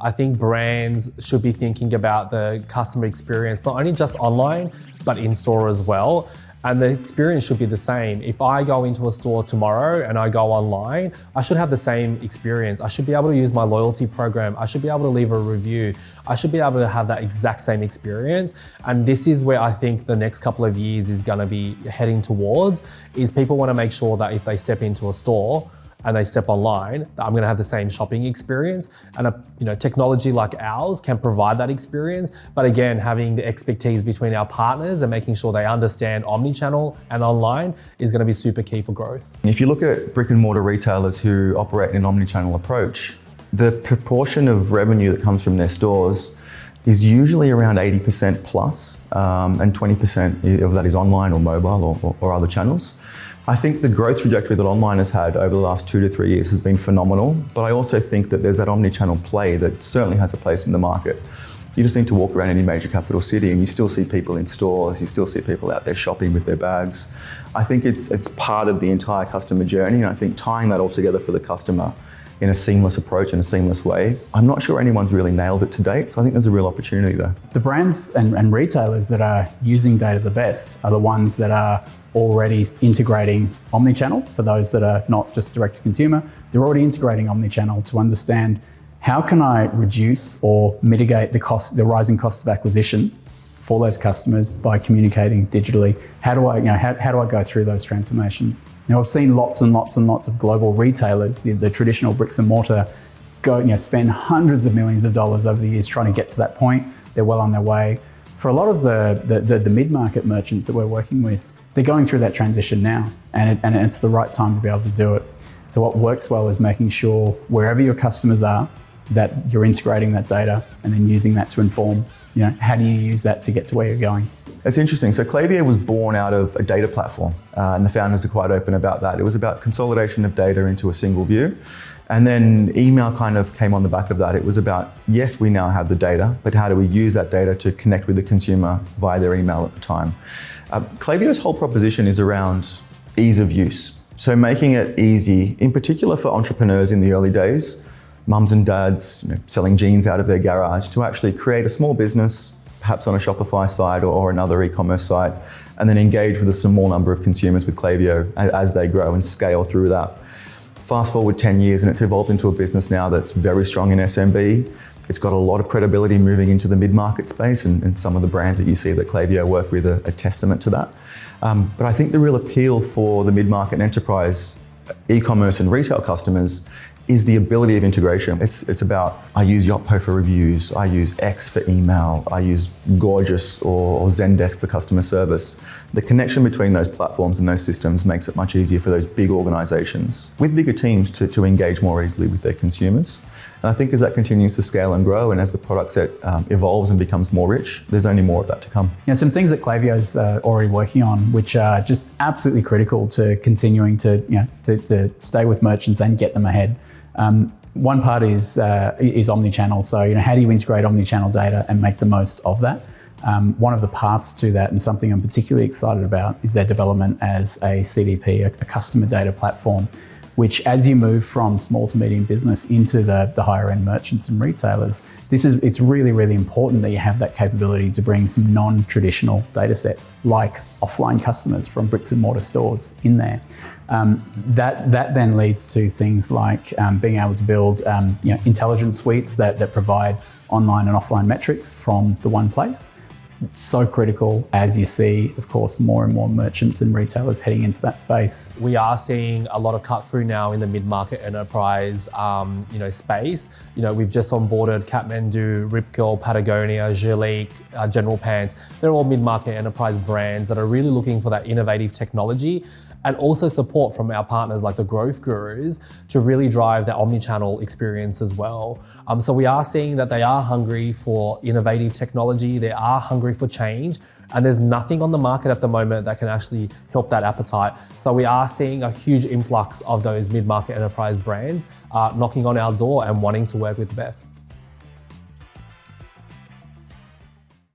I think brands should be thinking about the customer experience, not only just online, but in store as well. And the experience should be the same. If I go into a store tomorrow and I go online, I should have the same experience. I should be able to use my loyalty program. I should be able to leave a review. I should be able to have that exact same experience. And this is where I think the next couple of years is gonna be heading towards, is people wanna make sure that if they step into a store, and they step online, that I'm gonna have the same shopping experience. And technology like ours can provide that experience. But again, having the expertise between our partners and making sure they understand omnichannel and online is gonna be super key for growth. If you look at brick and mortar retailers who operate in an omnichannel approach, the proportion of revenue that comes from their stores is usually around 80% plus, and 20% of that is online or mobile or other channels. I think the growth trajectory that online has had over the last 2 to 3 years has been phenomenal, but I also think that there's that omnichannel play that certainly has a place in the market. You just need to walk around any major capital city and you still see people in stores, you still see people out there shopping with their bags. I think it's part of the entire customer journey, and I think tying that all together for the customer in a seamless approach, in a seamless way, I'm not sure anyone's really nailed it to date, so I think there's a real opportunity there. The brands and retailers that are using data the best are the ones that are already integrating omnichannel. For those that are not just direct to consumer, they're already integrating omnichannel to understand how can I reduce or mitigate the rising cost of acquisition for those customers by communicating digitally. How do I go through those transformations? Now, I've seen lots and lots and lots of global retailers, the traditional bricks and mortar, spend hundreds of millions of dollars over the years trying to get to that point. They're well on their way. For a lot of the mid-market merchants that we're working with, they're going through that transition now, and it's the right time to be able to do it. So what works well is making sure wherever your customers are, that you're integrating that data and then using that to inform, how do you use that to get to where you're going? It's interesting. So Klaviyo was born out of a data platform, and the founders are quite open about that. It was about consolidation of data into a single view. And then email kind of came on the back of that. It was about, yes, we now have the data, but how do we use that data to connect with the consumer via their email at the time? Klaviyo's whole proposition is around ease of use. So making it easy, in particular for entrepreneurs in the early days, mums and dads selling jeans out of their garage, to actually create a small business, perhaps on a Shopify site or another e-commerce site, and then engage with a small number of consumers with Klaviyo as they grow and scale through that. Fast forward 10 years and it's evolved into a business now that's very strong in SMB. It's got a lot of credibility moving into the mid-market space, and some of the brands that you see that Klaviyo work with are a testament to that. But I think the real appeal for the mid-market and enterprise e-commerce and retail customers is the ability of integration. It's about, I use Yotpo for reviews, I use X for email, I use Gorgeous or Zendesk for customer service. The connection between those platforms and those systems makes it much easier for those big organizations with bigger teams to engage more easily with their consumers. And I think as that continues to scale and grow, and as the product set evolves and becomes more rich, there's only more of that to come. Some things that Klaviyo's already working on, which are just absolutely critical to continuing to stay with merchants and get them ahead. One part is omnichannel. So, how do you integrate omnichannel data and make the most of that? One of the paths to that, and something I'm particularly excited about, is their development as a CDP, a customer data platform, which, as you move from small to medium business into the higher end merchants and retailers, it's really, really important that you have that capability to bring some non-traditional data sets like offline customers from bricks and mortar stores in there. That then leads to things like being able to build intelligence suites that provide online and offline metrics from the one place. It's so critical as you see, of course, more and more merchants and retailers heading into that space. We are seeing a lot of cut through now in the mid-market enterprise space. We've just onboarded Kathmandu, Ripcurl, Patagonia, Gilique, General Pants. They're all mid-market enterprise brands that are really looking for that innovative technology, and also support from our partners like the Growth Gurus to really drive that omnichannel experience as well. So we are seeing that they are hungry for innovative technology, they are hungry for change, and there's nothing on the market at the moment that can actually help that appetite. So we are seeing a huge influx of those mid-market enterprise brands knocking on our door and wanting to work with the best.